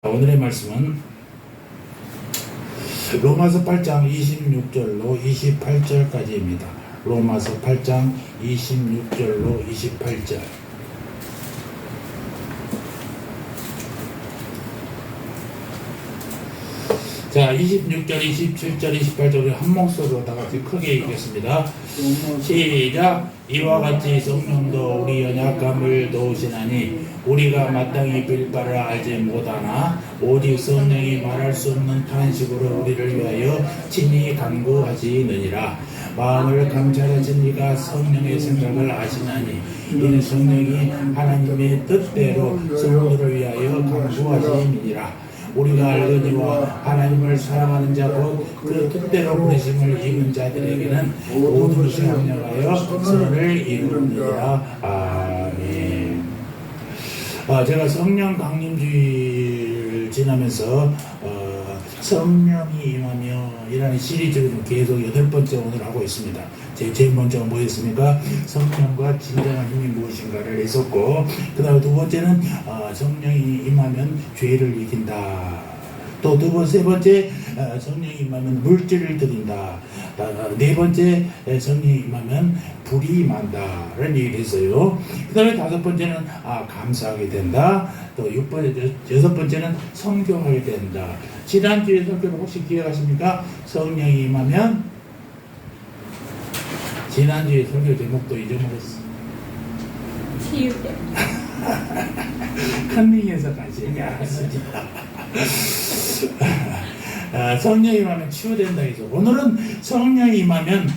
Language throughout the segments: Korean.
오늘의 말씀은 로마서 8장 26절로 28절까지입니다. 로마서 8장 26절로 28절. 자, 26절, 27절, 28절을 한 목소리로 다 같이 크게 읽겠습니다. 시작. 이와 같이 성령도 우리 연약함을 도우시나니 우리가 마땅히 빌 바를 알지 못하나 오직 성령이 말할 수 없는 탄식으로 우리를 위하여 친히 간구하시느니라. 마음을 감찰하신 이가 성령의 생각을 아시나니 이는 성령이 하나님의 뜻대로 성도를 위하여 간구하시느니라. 우리가 알거니와 하나님을 사랑하는 자 곧 그 뜻대로 부르심을 입은 자들에게는 모든 것이 합력하여 선을 이루느니라. 아멘. 제가 성령 강림주의를 지나면서 성령이 임하며 이라는 시리즈를 계속 8번째 오늘 하고 있습니다. 제일 먼저가 뭐였습니까? 성령과 진정한 힘이 무엇인가를 했었고, 그 다음에 두 번째는 성령이 임하면 죄를 이긴다. 또 세 번째 성령이 임하면 물질을 드린다. 네 번째 성령이 임하면 불이 임한다 라는 얘기를 했어요. 그 다음에 다섯 번째는 감사하게 된다. 또 여섯 번째는 성교하게 된다. 지난주에 설교를 혹시 기억하십니까? 성령이 임하면, 지난주에 설교 제목도 잊어먹었어. 치유돼. 컨닝에서 같이 얘기하셨지. 성령이 임하면 치유된다 해서 오늘은 성령이 임하면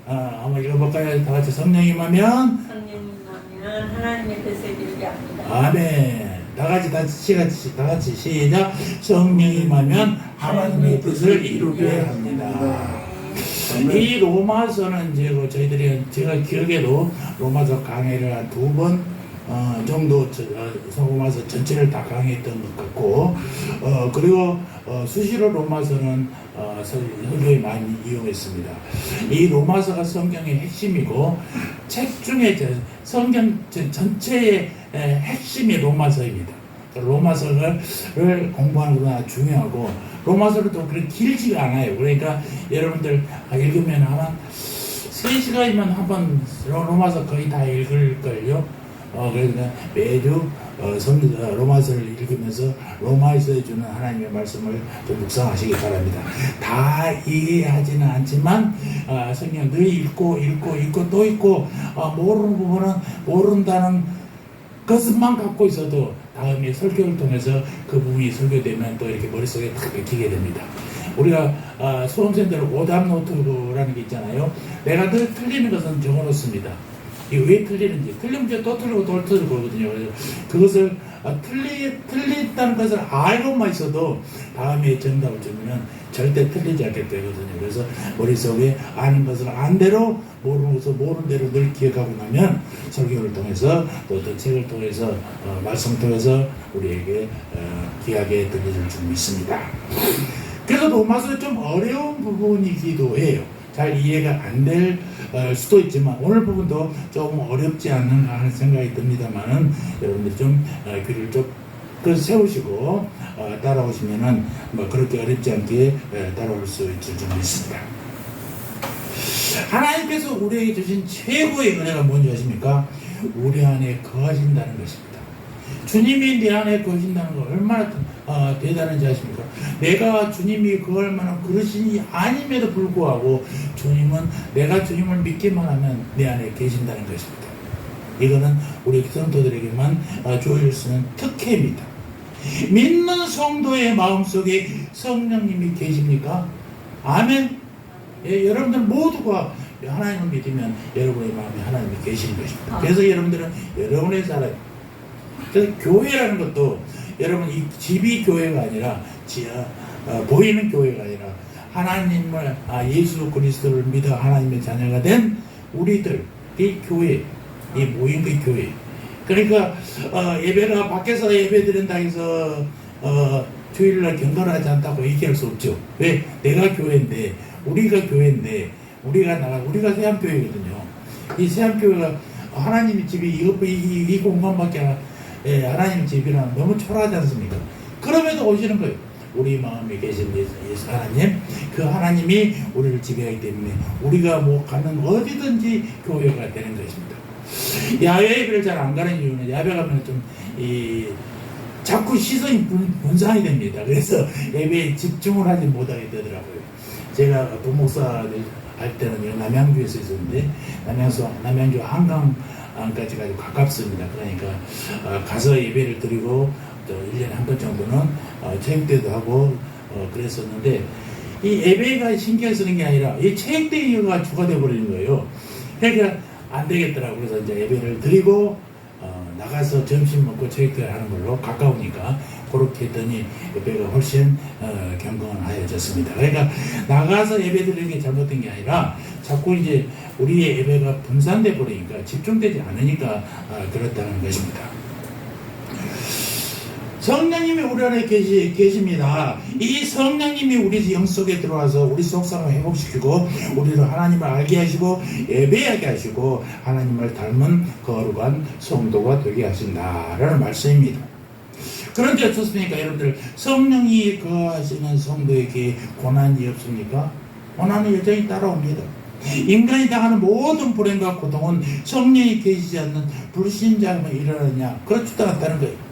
한번 읽어볼까요? 다 같이 성령이 임하면 하나님의 뜻을 이루게 합니다. 아멘. 다 같이 시작. 성령이 임하면 하나님의 뜻을 이루게 합니다. 이 로마서는 이제 제가 기억에도 로마서 강의를 한 2번 정도 로마서 전체를 다 강의했던 것 같고, 그리고 수시로 로마서는 설교에 많이 이용했습니다. 이 로마서가 성경의 핵심이고 책 중에 성경 전체의 핵심이 로마서입니다. 로마서를 공부하는 것도 아주 중요하고, 로마서를 또 그렇게 길지가 않아요. 그러니까 여러분들 읽으면 아마 3시간이면 한번 로마서 거의 다 읽을걸요. 그러니까 매주 로마서를 읽으면서 로마에서 주는 하나님의 말씀을 좀 묵상하시기 바랍니다. 다 이해하지는 않지만 성경 늘 읽고 또 읽고, 모르는 부분은 모른다는 것만 갖고 있어도 다음에 설교를 통해서 그 부분이 설교되면 또 이렇게 머릿속에 탁 박히게 됩니다. 우리가 수험생들 오답 노트라는 게 있잖아요. 내가 늘 틀리는 것은 적어놓습니다. 이게 왜 틀리는지, 틀리면 이제 또 틀리고 또 틀리고 그러거든요. 그래서 그것을 틀린다는 것을 알고만 있어도 다음에 정답을 주면은 절대 틀리지 않게 되거든요. 그래서 머릿속에 아는 것을 안 대로, 모르는 것을 모르는 대로 늘 기억하고 나면 설교를 통해서 또 어떤 책을 통해서 말씀을 통해서 우리에게 귀하게 들려줄 줄 믿습니다. 그래서 로마서 좀 어려운 부분이기도 해요. 잘 이해가 안 될 수도 있지만 오늘 부분도 조금 어렵지 않는가 하는 생각이 듭니다만은 여러분들이 좀 귀를 좀 세우시고 따라오시면은 그렇게 어렵지 않게 따라올 수 있을 줄 믿습니다. 하나님께서 우리에게 주신 최고의 은혜가 뭔지 아십니까? 우리 안에 거하신다는 것입니다. 주님이 내 안에 거하신다는 거 얼마나 대단한지 아십니까? 내가 주님이 그럴 만한 그릇이 아님에도 불구하고 내가 주님을 믿기만 하면 내 안에 계신다는 것입니다. 이거는 우리 성도들에게만 주어질 수 있는 특혜입니다. 믿는 성도의 마음속에 성령님이 계십니까? 아멘. 여러분들 모두가 하나님을 믿으면 여러분의 마음에 하나님이 계시는 것입니다. 그래서 여러분들은 여러분의 사람, 그래서 교회라는 것도 여러분 이 집이 교회가 아니라 보이는 교회가 아니라 하나님을 예수 그리스도를 믿어 하나님의 자녀가 된 우리들이 교회, 이 모인 그 교회. 그러니까 예배가 밖에서 예배 드린다 해서 주일날 경건하지 않다고 얘기할 수 없죠. 왜? 내가 교회인데, 우리가 교회인데, 우리가 세암교회거든요. 이 세암교회가 하나님의 집이 이 공간밖에 하나님의 집이랑 너무 초라하지 않습니까? 그럼에도 오시는 거예요. 우리 마음에 계신 예수 하나님, 그 하나님이 우리를 지배하기 때문에 우리가 뭐 가는 어디든지 교회가 되는 것입니다. 야외 예배를 잘 안 가는 이유는 야외 가면 좀 자꾸 시선이 분산이 됩니다. 그래서 예배에 집중을 하지 못하게 되더라고요. 제가 부목사 할 때는 남양주에서 있었는데 남양주 한강까지 가지고 가깝습니다. 그러니까 가서 예배를 드리고 또 1년에 한 번 정도는 체육대회도 하고 그랬었는데 이 예배가 신경 쓰는 게 아니라 이 체육대회가 주가 되어버리는 거예요. 그러니까 안 되겠더라고요. 그래서 이제 예배를 드리고 나가서 점심 먹고 체육대회를 하는 걸로 가까우니까 그렇게 했더니 예배가 훨씬 경건하여졌습니다. 그러니까 나가서 예배 드리는 게 잘못된 게 아니라 자꾸 이제 우리의 예배가 분산돼 버리니까 집중되지 않으니까 그렇다는 것입니다. 성령님이 우리 안에 계십니다. 이 성령님이 우리 영 속에 들어와서 우리 속상을 회복시키고 우리를 하나님을 알게 하시고 예배하게 하시고 하나님을 닮은 거룩한 성도가 되게 하신다라는 말씀입니다. 그런데 어떻습니까? 여러분들, 성령이 거하시는 성도에게 고난이 없습니까? 고난은 여전히 따라옵니다. 인간이 당하는 모든 불행과 고통은 성령이 계시지 않는 불신자만 일어나느냐? 그렇지도 않다는 거예요.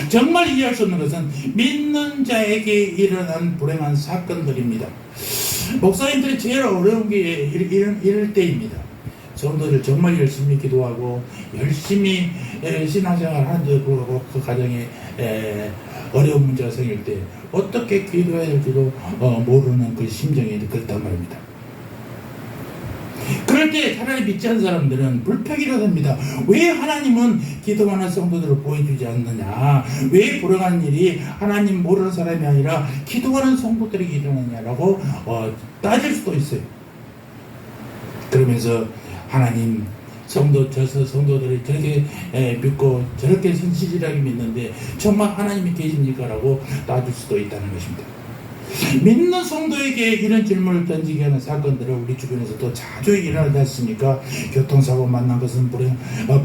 정말 이해할 수 없는 것은 믿는 자에게 일어난 불행한 사건들입니다. 목사님들이 제일 어려운 게 이럴 때입니다. 성도들 정말 열심히 기도하고 열심히 신앙생활 하는데 그 가정에 어려운 문제가 생길 때 어떻게 기도해야 될지도 모르는 그 심정이 그렇단 말입니다. 그럴 때 차라리 믿지 않는 사람들은 불평이라 합니다. 왜 하나님은 기도하는 성도들을 보여주지 않느냐? 왜 불행한 일이 하나님 모르는 사람이 아니라 기도하는 성도들에게 일어나냐라고 따질 수도 있어요. 그러면서 하나님 성도들이 저렇게 믿고 저렇게 신실하게 믿는데 정말 하나님이 계십니까? 라고 따질 수도 있다는 것입니다. 믿는 성도에게 이런 질문을 던지게 하는 사건들을 우리 주변에서도 자주 일어나지 않습니까? 교통사고 만난 것은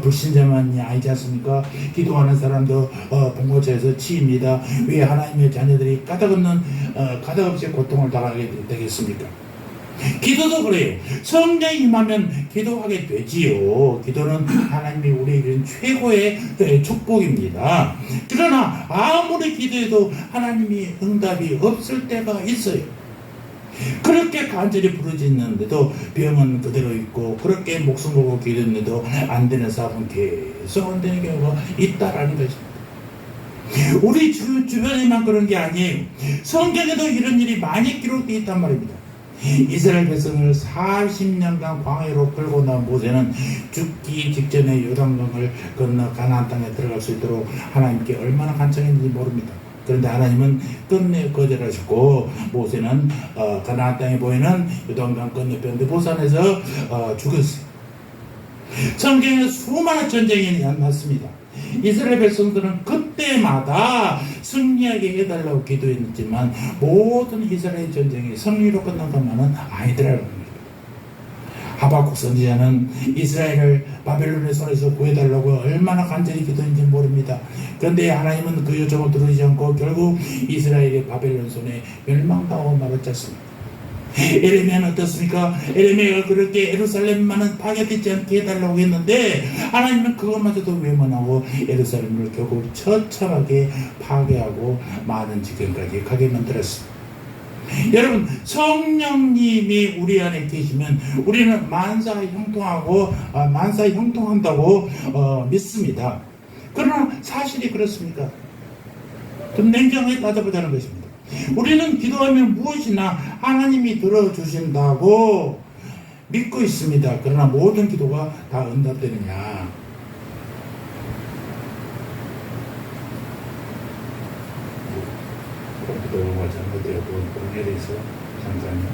불신자만이 아니지 않습니까? 기도하는 사람도 봉고차에서 치입니다. 왜 하나님의 자녀들이 까닭없이 고통을 당하게 되겠습니까? 기도도 그래요. 성령이 임하면 기도하게 되지요. 기도는 하나님이 우리에게는 최고의 축복입니다. 그러나 아무리 기도해도 하나님이 응답이 없을 때가 있어요. 그렇게 간절히 부르짖는데도 병은 그대로 있고 그렇게 목숨 걸고 기도했는데도 안 되는 사람은 계속 안 되는 경우가 있다라는 것입니다. 우리 주변에만 그런 게 아니에요. 성경에도 이런 일이 많이 기록되어 있단 말입니다. 이스라엘 백성을 40년간 광야로 끌고 나온 모세는 죽기 직전에 요단강을 건너 가나안 땅에 들어갈 수 있도록 하나님께 얼마나 간청했는지 모릅니다. 그런데 하나님은 끝내 거절하셨고 모세는 가나안 땅에 보이는 요단강 건너편 보산에서 죽었어요. 성경에 수많은 전쟁이 났습니다. 이스라엘 백성들은 그때마다 승리하게 해달라고 기도했지만 모든 이스라엘 전쟁이 승리로 끝난 것만은 아니더라는 겁니다. 하박국 선지자는 이스라엘을 바벨론의 손에서 구해달라고 얼마나 간절히 기도했는지 모릅니다. 그런데 하나님은 그 요청을 들으지 않고 결국 이스라엘이 바벨론 손에 멸망당하고 말았지 않습니까? 에레미야는 어떻습니까? 에레미야가 그렇게 예루살렘만은 파괴되지 않게 해달라고 했는데 하나님은 그것마저도 외면하고 예루살렘을 결국 처참하게 파괴하고 많은 지경까지 가게 만들었습니다. 여러분, 성령님이 우리 안에 계시면 우리는 만사 형통한다고 믿습니다. 그러나 사실이 그렇습니까? 좀 냉정하게 따져보자는 것입니다. 우리는 기도하면 무엇이나 하나님이 들어주신다고 믿고 있습니다. 그러나 모든 기도가 다 응답되느냐? 기도가 잘못되어 그런 일에 있어 잠깐만요.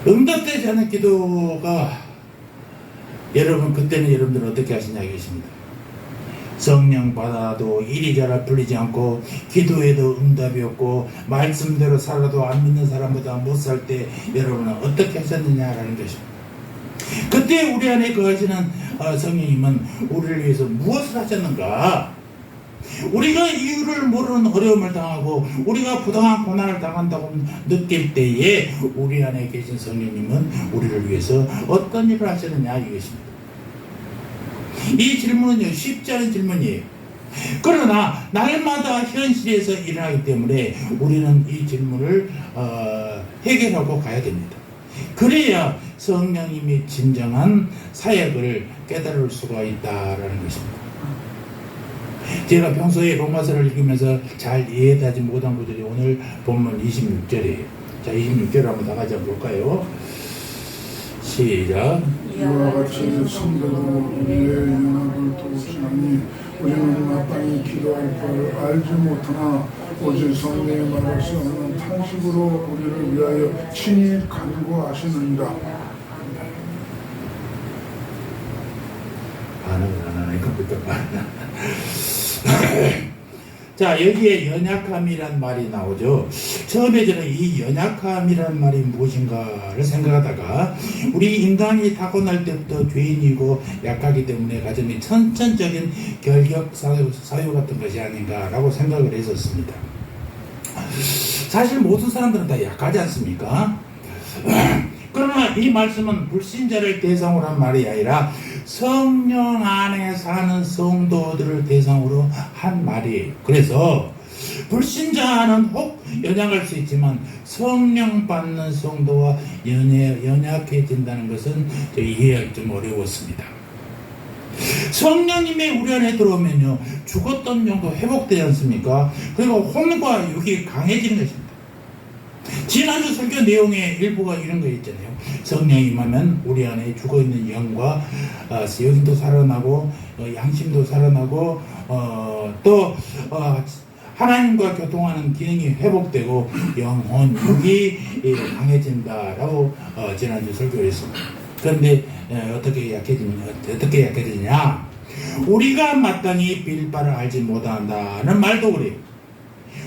응답되지 않은 기도가 여러분, 그때는 여러분들은 어떻게 하시냐 이것입니다. 성령 받아도 일이 잘 풀리지 않고 기도해도 응답이 없고 말씀대로 살아도 안 믿는 사람보다 못 살 때 여러분은 어떻게 하셨느냐라는 것입니다. 그때 우리 안에 거하시는 성령님은 우리를 위해서 무엇을 하셨는가? 우리가 이유를 모르는 어려움을 당하고 우리가 부당한 고난을 당한다고 느낄 때에 우리 안에 계신 성령님은 우리를 위해서 어떤 일을 하셨느냐 이것입니다. 이 질문은요, 쉽지 않은 질문이에요. 그러나 날마다 현실에서 일어나기 때문에 우리는 이 질문을 해결하고 가야 됩니다. 그래야 성령님이 진정한 사역을 깨달을 수가 있다라는 것입니다. 제가 평소에 로마서를 읽으면서 잘 이해하지 못한 구절이 오늘 본문 26절이에요. 자, 26절 한번 다 같이 한번 볼까요? 시작. 이와 같이 성도로 우리의 연합을 도우시나니 우리는 마땅히 기도할 바를 알지 못하나 오직 성령의 말로서 하는 탄식으로 우리를 위하여 친히 간구하시느니라. 반응을 안 하니까 그때 자, 여기에 연약함이란 말이 나오죠. 처음에 저는 이 연약함이란 말이 무엇인가를 생각하다가 우리 인간이 타고날 때부터 죄인이고 약하기 때문에 가진 선천적인 결격 사유 같은 것이 아닌가라고 생각을 했었습니다. 사실 모든 사람들은 다 약하지 않습니까? 그러나 이 말씀은 불신자를 대상으로 한 말이 아니라 성령 안에 사는 성도들을 대상으로 한 말이에요. 그래서 불신자는 혹 연약할 수 있지만 성령 받는 성도와 연약해진다는 것은 이해하기 좀 어려웠습니다. 성령님의 우리 안에 들어오면요, 죽었던 영도 회복되지 않습니까? 그리고 혼과 육이 강해지는 것입니다. 지난주 설교 내용의 일부가 이런 거 있잖아요. 성령이 임하면 우리 안에 죽어있는 영과 영도 살아나고 양심도 살아나고 또 하나님과 교통하는 기능이 회복되고 영혼, 육이 강해진다라고 지난주 설교했습니다. 그런데 어떻게 약해지냐? 우리가 마땅히 빌 바를 알지 못한다는 말도 그래요.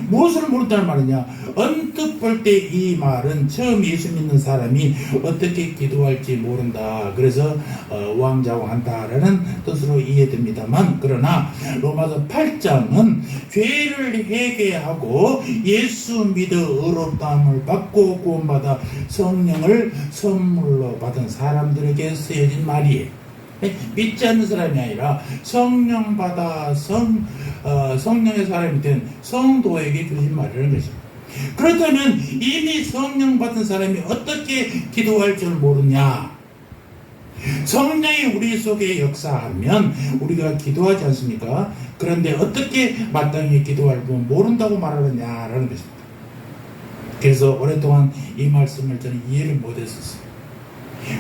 무엇을 모른다는 말이냐? 언뜻 볼 때 이 말은 처음 예수 믿는 사람이 어떻게 기도할지 모른다. 그래서 우왕좌왕한다라는 뜻으로 이해됩니다만, 그러나 로마서 8장은 죄를 회개하고 예수 믿어 의롭다함을 받고 구원받아 성령을 선물로 받은 사람들에게 쓰여진 말이에요. 믿지 않는 사람이 아니라 성령 받아 성령의 사람이 된 성도에게 주신 말이라는 것입니다. 그렇다면 이미 성령 받은 사람이 어떻게 기도할 줄 모르냐? 성령이 우리 속에 역사하면 우리가 기도하지 않습니까? 그런데 어떻게 마땅히 기도할 줄 모른다고 말하느냐라는 것입니다. 그래서 오랫동안 이 말씀을 저는 이해를 못했었어요.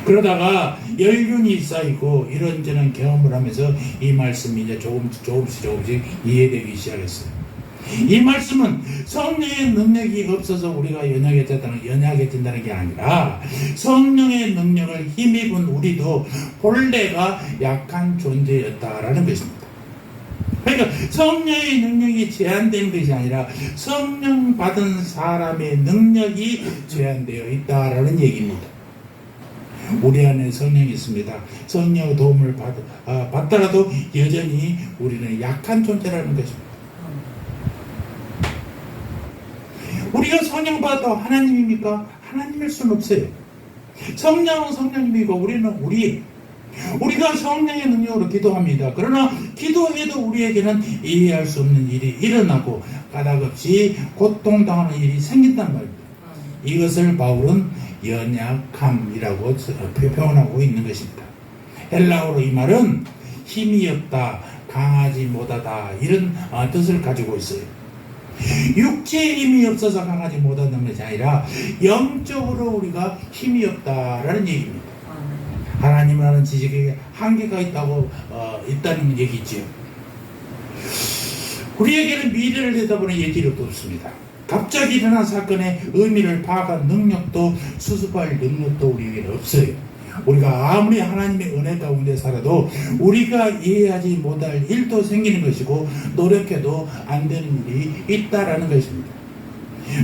그러다가 연륜이 쌓이고 이런저런 경험을 하면서 이 말씀이 이제 조금씩 이해되기 시작했어요. 이 말씀은 성령의 능력이 없어서 우리가 연약해진다는 게 아니라 성령의 능력을 힘입은 우리도 본래가 약한 존재였다라는 것입니다. 그러니까 성령의 능력이 제한된 것이 아니라 성령 받은 사람의 능력이 제한되어 있다라는 얘기입니다. 우리 안에 성령이 있습니다. 성령의 도움을 받더라도 여전히 우리는 약한 존재라는 것입니다. 우리가 성령 받아도 하나님입니까? 하나님일 수는 없어요. 성령은 성령님이고 우리는 우리가 성령의 능력으로 기도합니다. 그러나 기도해도 우리에게는 이해할 수 없는 일이 일어나고 까닭없이 고통당하는 일이 생긴단 말입니다. 이것을 바울은 연약함이라고 표현하고 있는 것입니다. 헬라어로 이 말은 힘이 없다, 강하지 못하다 이런 뜻을 가지고 있어요. 육체의 힘이 없어서 강하지 못하는 것이 아니라 영적으로 우리가 힘이 없다라는 얘기입니다. 하나님이라는 지식에 한계가 있다는 얘기지요. 우리에게는 미래를 내다보는 예지력도 없습니다. 갑자기 일어난 사건의 의미를 파악한 능력도 수습할 능력도 우리에게는 없어요. 우리가 아무리 하나님의 은혜 가운데 살아도 우리가 이해하지 못할 일도 생기는 것이고 노력해도 안 되는 일이 있다라는 것입니다.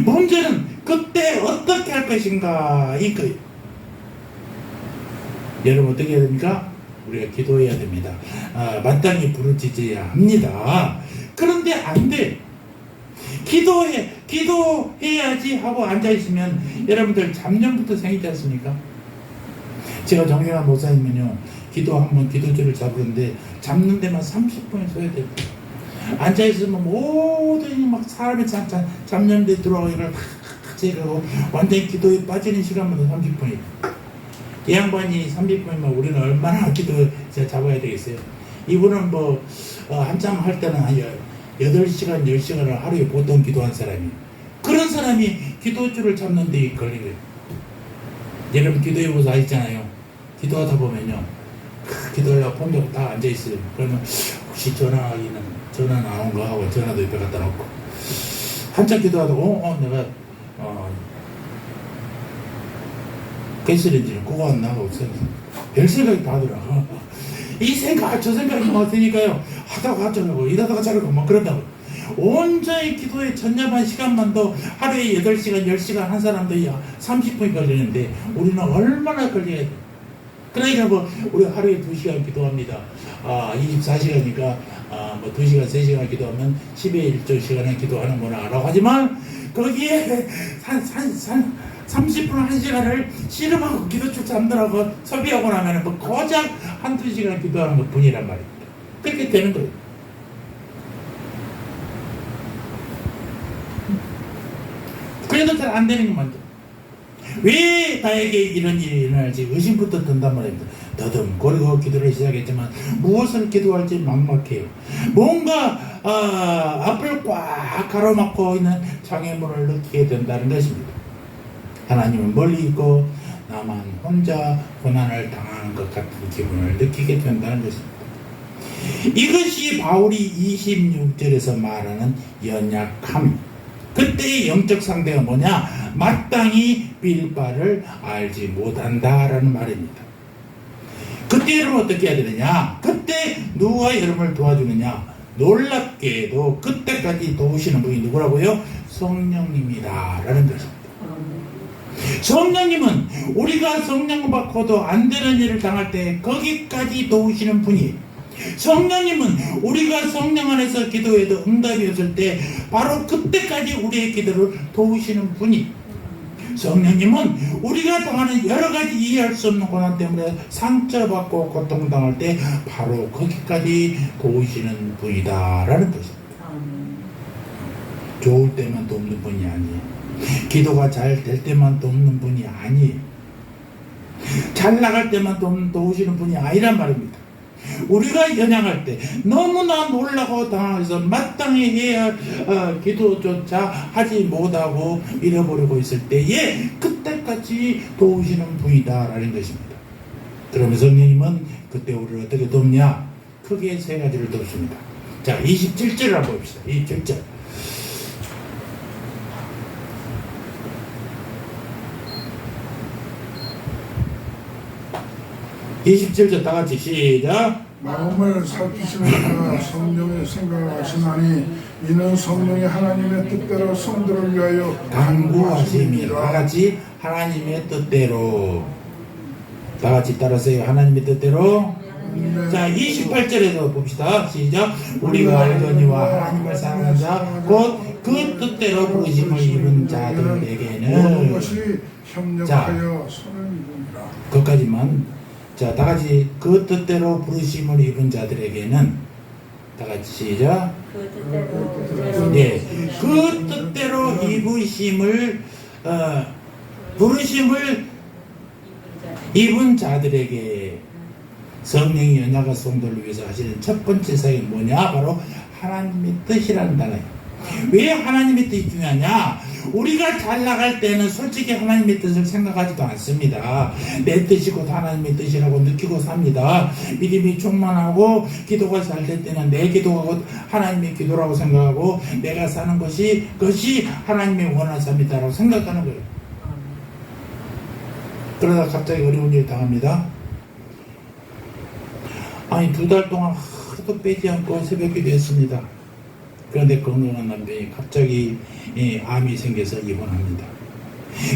문제는 그때 어떻게 할 것인가 이거예요. 여러분 어떻게 해야 됩니까? 우리가 기도해야 됩니다. 마땅히 부르짖어야 합니다. 그런데 안 돼. 기도해야지 하고 앉아있으면 여러분들 잡념부터 생기지 않습니까? 제가 정경환 목사님은요, 기도하면 기도줄을 잡으는데 잡는 데만 30분을 써야 돼요. 앉아있으면 모든 막 사람의 잡념들이 들어오고 이걸 제거하고 완전히 기도에 빠지는 시간마다 30분이에요. 이 양반이 30분이면 우리는 얼마나 기도 잡아야 되겠어요? 이분은 한참 할 때는 한 8시간, 10시간을 하루에 보통 기도한 사람이. 그런 사람이 기도줄을 잡는 데 걸린 거예요. 여러분 기도해보서 아시잖아요. 기도하다 보면요. 기도하려고 폰도 다 앉아있어요. 그러면 혹시 전화 안 온 거 하고 전화도 옆에 갖다 놓고. 한참 기도하다 내가 가스레인지를 끄고 왔나 하고 별 생각이 다 들어. 이 생각 저 생각이 많으니까요. 하다가 저러고 이러다가 저러고 막 그런다고. 온전히 기도에 전념한 시간만도 하루에 8시간 10시간 한 사람도 30분이 걸리는데 우리는 얼마나 걸려야 돼. 그러니까 우리 하루에 2시간 기도합니다. 24시간이니까 2시간 3시간 기도하면 10의 1조 시간에 기도하는구나 라고 하지만 거기에 30분 1시간을 씨름하고 기도줄 잡느라고 소비하고 나면 고작 1-2시간 기도하는 것 뿐이란 말입니다. 그렇게 되는 거예요. 그래도 잘 안 되는 것만 돼. 왜 나에게 이런 일이 일어날지 의심부터 든단 말입니다. 더듬거리고 기도를 시작했지만 무엇을 기도할지 막막해요. 뭔가 앞을 꽉 가로막고 있는 장애물을 느끼게 된다는 것입니다. 하나님은 멀리 있고 나만 혼자 고난을 당하는 것 같은 기분을 느끼게 된다는 것입니다. 이것이 바울이 26절에서 말하는 연약함. 그때의 영적 상대가 뭐냐? 마땅히 빌 바를 알지 못한다라는 말입니다. 그때 여러분 어떻게 해야 되느냐? 그때 누가 여러분을 도와주느냐? 놀랍게도 그때까지 도우시는 분이 누구라고요? 성령님이다라는 것입니다. 성령님은 우리가 성령 받고도 안 되는 일을 당할 때 거기까지 도우시는 분이에요. 성령님은 우리가 성령 안에서 기도해도 응답이 없을 때 바로 그때까지 우리의 기도를 도우시는 분이. 성령님은 우리가 당하는 여러 가지 이해할 수 없는 고난 때문에 상처받고 고통당할 때 바로 거기까지 도우시는 분이다라는 것입니다. 좋을 때만 돕는 분이 아니에요. 기도가 잘 될 때만 돕는 분이 아니에요. 잘 나갈 때만 도우시는 분이 아니란 말입니다. 우리가 연약할 때 너무나 놀라고 당황해서 마땅히 해야 할 기도조차 하지 못하고 잃어버리고 있을 때에 그때까지 도우시는 분이다라는 것입니다. 그러면 성령님은 그때 우리를 어떻게 돕냐? 크게 3가지를 돕습니다. 자, 27절을 한번 봅시다. 27절. 다 같이 시작. 마음을 살피시는 성령의 생각하시나니 이는 성령이 하나님의 뜻대로 성도를 위하여 간구하심이라. 다 같이 하나님의 뜻대로. 다 같이 따라서요. 하나님의 뜻대로. 자, 28절에서 봅시다. 시작. 우리가 알거니와 하나님을 사랑하는 자 곧 그 뜻대로 부르심을 입은 자들에게는. 것이 협력하여 선을 이루니라. 그것까지만. 자, 다 같이 그 뜻대로 부르심을 입은 자들에게는. 다 같이 시작. 그 뜻대로 네, 그 뜻대로 부르심을 입은 자들에게 성령이 연약한 성도를 위해서 하시는 첫 번째 사역이 뭐냐? 바로 하나님의 뜻이라는 단어예요. 왜 하나님의 뜻이 중요하냐? 우리가 잘 나갈 때는 솔직히 하나님의 뜻을 생각하지도 않습니다. 내 뜻이 곧 하나님의 뜻이라고 느끼고 삽니다. 믿음이 충만하고 기도가 잘 될 때는 내 기도가 곧 하나님의 기도라고 생각하고 내가 사는 것이 그것이 하나님의 원하는 삶이다라고 생각하는 거예요. 그러다 갑자기 어려운 일을 당합니다. 아니 2달 동안 하루도 빼지 않고 새벽기도 했습니다. 그런데 건강한 남편이 갑자기 암이 생겨서 입원합니다.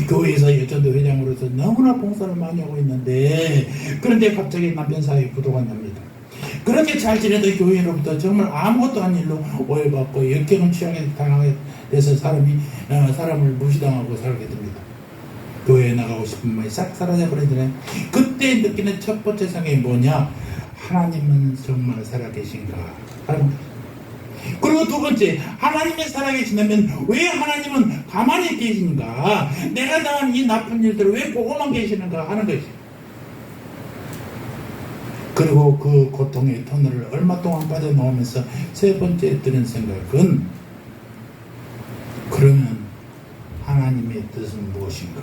교회에서 여전도 회장으로서 너무나 봉사를 많이 하고 있는데, 그런데 갑자기 남편 사이에 부도가 납니다. 그렇게 잘 지내던 교회로부터 정말 아무것도 아닌 일로 오해받고 역경을 취하게 당하게 돼서 사람을 무시당하고 살게 됩니다. 교회에 나가고 싶은 마음이 싹 사라져버리잖아요. 그때 느끼는 첫 번째 생각이 뭐냐? 하나님은 정말 살아계신가? 그리고 두 번째, 하나님이 살아계신다면 왜 하나님은 가만히 계신가? 내가 당한 이 나쁜 일들을 왜 보고만 계시는가 하는 것이. 그리고 그 고통의 터널을 얼마 동안 빠져나오면서 세 번째 드는 생각은, 그러면 하나님의 뜻은 무엇인가?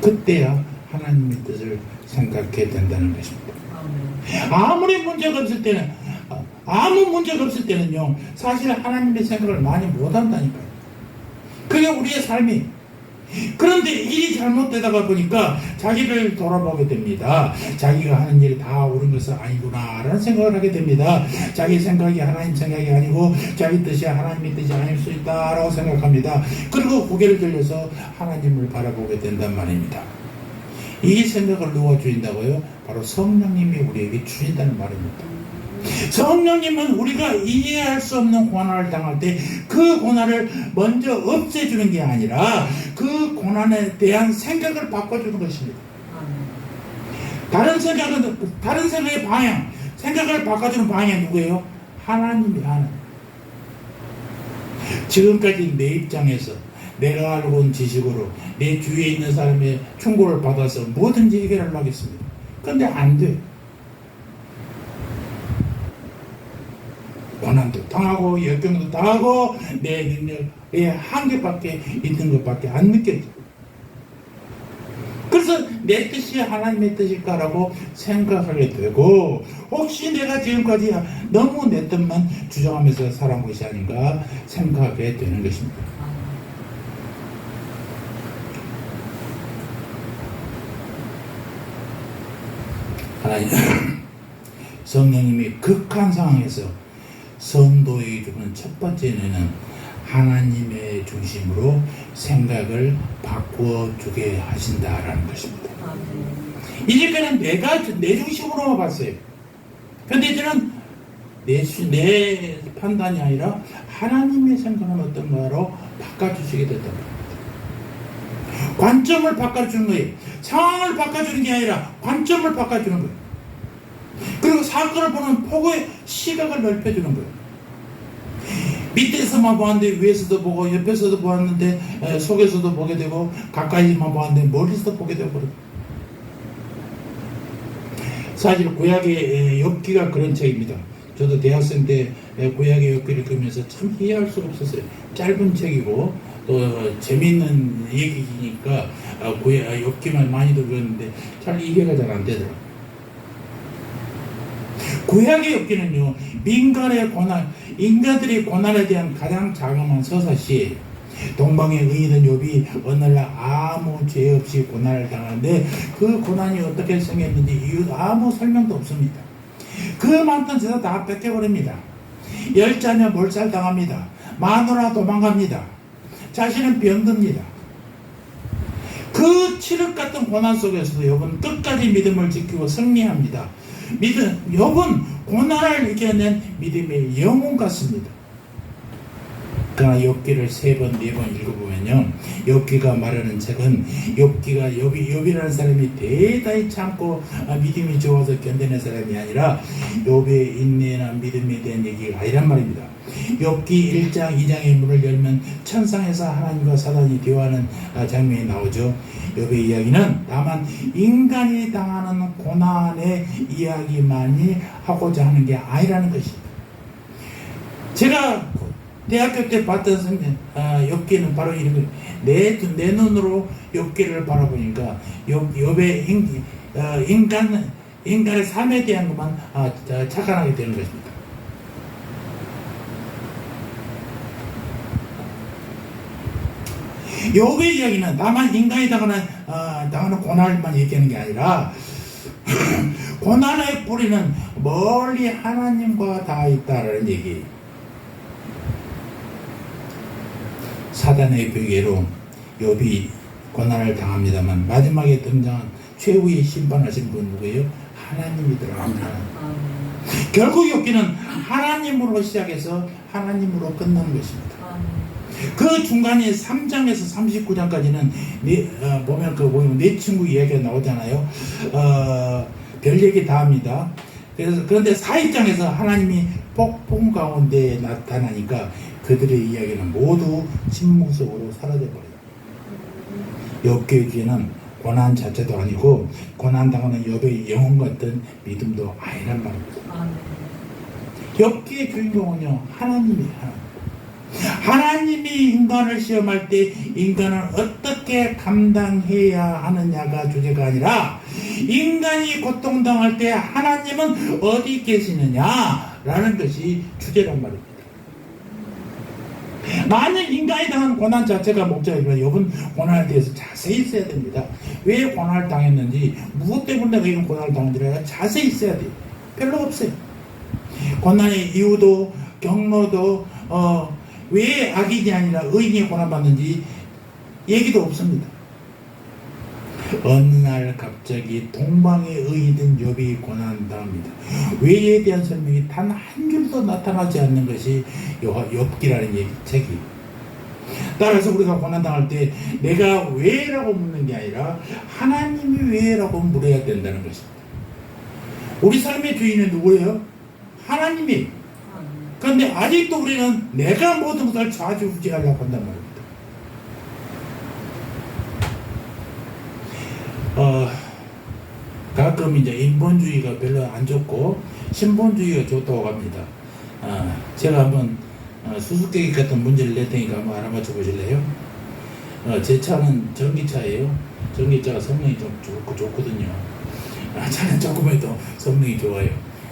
그때야 하나님의 뜻을 생각해야 된다는 것입니다. 아무리 문제가 없을 때는, 아무 문제가 없을 때는요, 사실 하나님의 생각을 많이 못한다니까요. 그게 우리의 삶이. 그런데 일이 잘못되다가 보니까 자기를 돌아보게 됩니다. 자기가 하는 일이 다 옳은 것은 아니구나 라는 생각을 하게 됩니다. 자기 생각이 하나님 생각이 아니고 자기 뜻이 하나님의 뜻이 아닐 수 있다라고 생각합니다. 그리고 고개를 들려서 하나님을 바라보게 된단 말입니다. 이 생각을 누가 주인다고요? 바로 성령님이 우리에게 주신다는 말입니다. 성령님은 우리가 이해할 수 없는 고난을 당할 때 그 고난을 먼저 없애주는 게 아니라 그 고난에 대한 생각을 바꿔주는 것입니다. 다른 생각의 방향, 생각을 바꿔주는 방향이 누구예요? 하나님이 하는. 지금까지 내 입장에서 내가 알고 온 지식으로 내 주위에 있는 사람의 충고를 받아서 뭐든지 해결하려고 하겠습니다. 그런데 안 돼요. 고난도 당하고 역경도 당하고 내 능력의 한계밖에 있는 것밖에 안 느껴져. 그래서 내 뜻이 하나님의 뜻일까라고 생각하게 되고, 혹시 내가 지금까지 너무 내 뜻만 주장하면서 살아온 것이 아닌가 생각하게 되는 것입니다. 하나님, 성령님이 극한 상황에서 성도에게 주는 첫 번째는 하나님의 중심으로 생각을 바꿔주게 하신다라는 것입니다. 이제까지는 내 중심으로만 봤어요. 근데 이제는 내 판단이 아니라 하나님의 생각은 어떤가로 바꿔주시게 된다. 관점을 바꿔주는 거예요. 상황을 바꿔주는 게 아니라 관점을 바꿔주는 거예요. 그리고 사건을 보는 폭의 시각을 넓혀주는 거예요. 밑에서만 보았는데 위에서도 보고, 옆에서도 보았는데 속에서도 보게 되고, 가까이만 보았는데 멀리서도 보게 되고. 사실 구약의 욥기가 그런 책입니다. 저도 대학생 때 구약의 욥기를 읽으면서 참 이해할 수가 없었어요. 짧은 책이고 또 재미있는 얘기니까 욥기만 많이 읽었는데 잘 이해가 잘 안 되더라고요. 구약의 욥기는요, 민간의 고난, 인간들의 고난에 대한 가장 자그마한 서사시예요. 동방의 의인은 욥이 어느 날 아무 죄 없이 고난을 당하는데 그 고난이 어떻게 생겼는지 이유 아무 설명도 없습니다. 그 많던 재산 다 뺏겨버립니다. 열자녀 몰살당합니다. 마누라 도망갑니다. 자신은 병듭니다. 그 칠흑 같은 고난 속에서도 욥은 끝까지 믿음을 지키고 승리합니다. 욥은 고난을 이겨낸 믿음의 영웅 같습니다. 그러나 욥기를 3번, 4번 읽어보면요, 욥기가 말하는 책은 욥이라는 사람이 대단히 참고 믿음이 좋아서 견디는 사람이 아니라 욥의 인내나 믿음에 대한 얘기가 아니란 말입니다. 욥기 1장, 2장의 문을 열면 천상에서 하나님과 사단이 대화하는 장면이 나오죠. 욥의 이야기는 다만 인간이 당하는 고난의 이야기만이 하고자 하는 게 아니라는 것입니다. 제가 대학교 때 봤던 성경, 욥기는 바로 이런 거예요. 내 눈으로 욥기를 바라보니까 욥의 인간의 삶에 대한 것만 착안하게 되는 것입니다. 욥의 이야기는 다만 인간이 당하는 고난만 얘기하는 게 아니라 고난의 뿌리는 멀리 하나님과 닿아 있다라는 얘기예요. 사단의 베개로 욥이 고난을 당합니다만 마지막에 등장한 최후의 심판하신 분 누구예요? 하나님이더랍니다. 결국 욥기는 하나님으로 시작해서 하나님으로 끝나는 것입니다. 그 중간에 3장에서 39장까지는 보면 보면 네 친구 이야기가 나오잖아요. 별 얘기 다 합니다. 그런데 4장에서 하나님이 폭풍 가운데 나타나니까 그들의 이야기는 모두 침묵 속으로 사라져버려요. 욥기의 뒤에는 고난 자체도 아니고 고난당하는 욥의 영혼 같은 믿음도 아니란 말입니다. 욥기의 주인공은요, 하나님이에요. 하나님이 인간을 시험할 때 인간을 어떻게 감당해야 하느냐가 주제가 아니라 인간이 고통당할 때 하나님은 어디 계시느냐라는 것이 주제란 말입니다. 만약 인간이 당한 고난 자체가 목적이면 욥은 고난에 대해서 자세히 써야 됩니다. 왜 고난을 당했는지, 무엇 때문에 내가 이런 고난을 당했는지 자세히 써야 돼요. 별로 없어요. 고난의 이유도 경로도 왜 악인이 아니라 의인이 고난받는지 얘기도 없습니다. 어느 날 갑자기 동방의 의인인 욥이 고난당합니다. 왜에 대한 설명이 단 한 줄도 나타나지 않는 것이 욥기라는 책이에요. 따라서 우리가 고난당할 때 내가 왜라고 묻는 게 아니라 하나님이 왜라고 물어야 된다는 것입니다. 우리 삶의 주인은 누구예요? 하나님이. 그런데 아직도 우리는 내가 모든 것을 좌지우지하려고 한단 말입니다. 가끔 이제 인본주의가 별로 안 좋고 신본주의가 좋다고 합니다. 제가 한번 수수께끼 같은 문제를 낼 테니까 한번 알아맞혀 보실래요? 제 차는 전기차예요. 전기차가 성능이 좀 좋거든요. 차는 조금 해도 성능이 좋아요.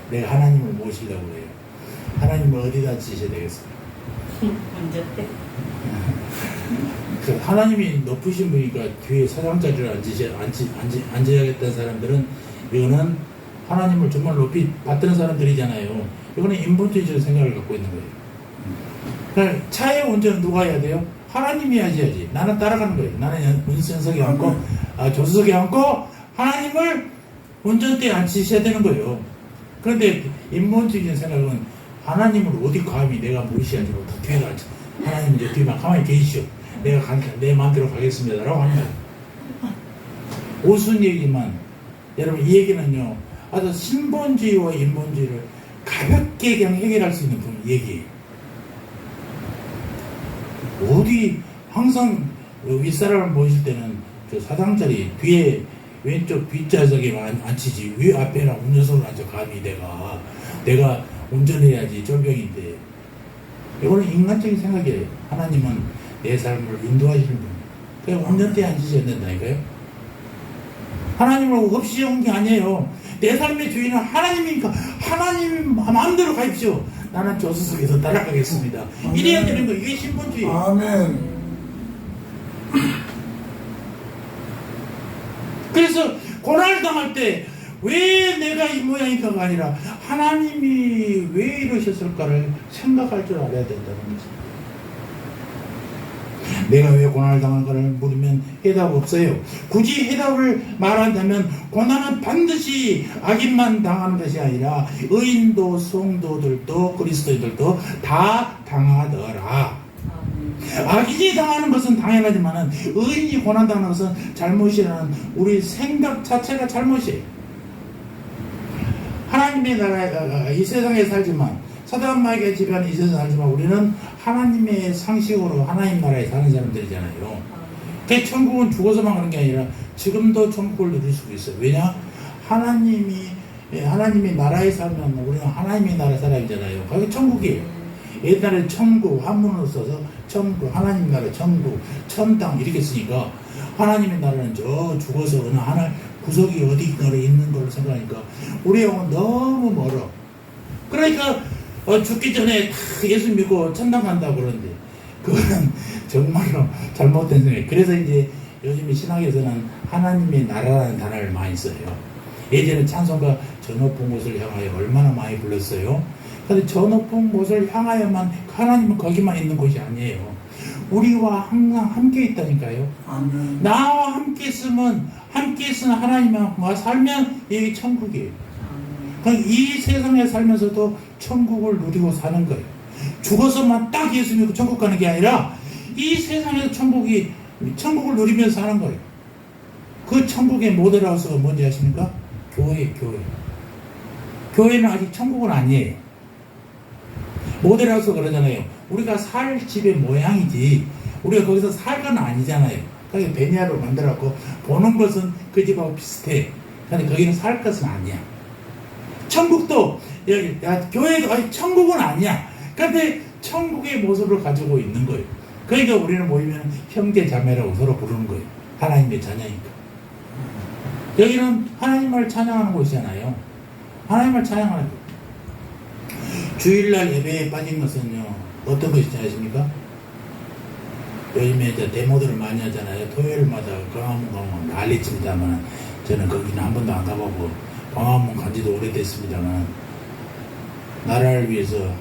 내가 하나님을 모시려고 해요. 하나님을 어디다 지셔야 되겠어요? 문제 때. 하나님이 높으신 분이니까 뒤에 사장자리를 앉아야겠다는 사람들은 이거는 하나님을 정말 높이 받드는 사람들이잖아요. 이거는 인본주의적 생각을 갖고 있는 거예요. 그러니까 차의 운전은 누가 해야 돼요? 하나님이 하셔야지. 나는 따라가는 거예요. 나는 운전석에 앉고 조수석에 앉고 하나님을 운전대에 앉히셔야 되는 거예요. 그런데 인본주의적 생각은 하나님을 어디 감히 내가 무시하지 못하고 뒤에 앉아. 하나님 이제 뒤만 가만히 계시오. 내가 내 마음대로 가겠습니다. 라고 합니다. 무슨 얘기만, 여러분 이 얘기는요, 아주 신본주의와 인본주의를 가볍게 그냥 해결할 수 있는 그런 얘기예요. 어디, 항상 윗사람을 모실 때는 저 사장자리 뒤에 왼쪽 뒷좌석에만 앉히지, 왜 앞에나 운전석으로 앉아 감히 내가 운전해야지 절병인데. 이거는 인간적인 생각이에요. 하나님은 내 삶을 인도하시는 분이에요. 그냥 운전대에 앉으셔야 된다니까요. 하나님을 없이 온 게 아니에요. 내 삶의 주인은 하나님이니까 하나님 마음대로 가십시오. 나는 조수석에서 따라가겠습니다. 아멘. 이래야 되는 거. 이게 신본주의. 아멘. 그래서 고난을 당할 때 왜 내가 이 모양인가가 아니라 하나님이 왜 이러셨을까를 생각할 줄 알아야 된다는 거죠. 내가 왜 고난을 당한가를 물으면 해답 없어요. 굳이 해답을 말한다면 고난은 반드시 악인만 당하는 것이 아니라 의인도 성도들도 그리스도인들도 다 당하더라. 악인이 당하는 것은 당연하지만 의인이 고난당하는 것은 잘못이라는 우리 생각 자체가 잘못이에요. 하나님의 나라에 이 세상에 살지만 사단마귀가 지배하는 이 세상에 살지만 우리는 하나님의 상식으로 하나님 나라에 사는 사람들이잖아요. 그 천국은 죽어서만 그런 게 아니라 지금도 천국을 누릴 수 있어요. 왜냐? 하나님의 나라에 살면 우리는 하나님의 나라 사람이잖아요. 그게 천국이에요. 옛날에 천국 한문으로 써서 천국, 하나님 나라 천국, 천당 이렇게 쓰니까 하나님의 나라는 저 죽어서 어느 하나 구석이 어디인가에 있는 걸로 생각하니까 우리 영은 너무 멀어. 그러니까 죽기 전에 다 예수 믿고 천당 간다고 그러는데 그거는 정말로 잘못된 생각이에요. 그래서 이제 요즘 신학에서는 하나님의 나라라는 단어를 많이 써요. 예전에 찬송가 저 높은 곳을 향하여 얼마나 많이 불렀어요. 근데 저 높은 곳을 향하여만 하나님은 거기만 있는 곳이 아니에요. 우리와 항상 함께 있다니까요. 아멘. 나와 함께 있으면 함께 있으면 하나님과 살면 이게 천국이에요. 그러니까 이 세상에 살면서도 천국을 누리고 사는 거예요. 죽어서만 딱 예수 믿고 천국 가는 게 아니라 이 세상에서 천국을 누리면서 사는 거예요. 그 천국의 모델하우스가 뭔지 아십니까? 교회. 교회는 아직 천국은 아니에요. 모델하우스 그러잖아요. 우리가 살 집의 모양이지 우리가 거기서 살 건 아니잖아요. 그러니까 베니아로 만들었고 보는 것은 그 집하고 비슷해. 근데 거기는 살 것은 아니야. 천국도 교회도 아니 천국은 아니야. 그런데 천국의 모습을 가지고 있는 거예요. 그러니까 우리는 모이면 형제 자매라고 서로 부르는 거예요. 하나님의 자녀니까. 여기는 하나님을 찬양하는 곳이잖아요. 하나님을 찬양하는 곳. 주일날 예배에 빠진 것은요 어떤 것인지 아십니까? 요즘에 이제 데모들을 많이 하잖아요. 토요일마다 광화문 난리칩니다만 저는 거기는 한 번도 안 가보고 광화문 간지도 오래됐습니다만 나라를 위해서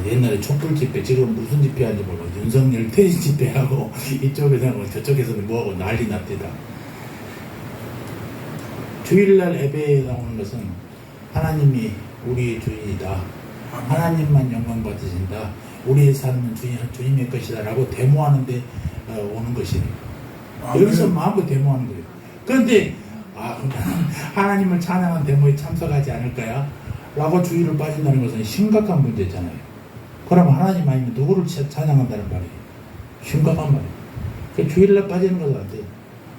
옛날에 촛불 집회 지금 무슨 집회 하는지 모르고 윤석열 퇴진 집회하고 이쪽에서는 저쪽에서는 뭐하고 난리 났대다. 주일날 예배에 나오는 것은 하나님이 우리의 주인이다. 하나님만 영광 받으신다. 우리의 삶은 주님의 것이다 라고 데모하는데 오는 것이에요. 여기서 마음껏 데모하는 거예요. 그런데 하나님을 찬양한 데모에 참석하지 않을까요? 라고 주의를 빠진다는 것은 심각한 문제잖아요. 그럼 하나님 아니면 누구를 찬양한다는 말이에요? 심각한 말이에요. 그 주일날 빠지는 것은 안 돼요.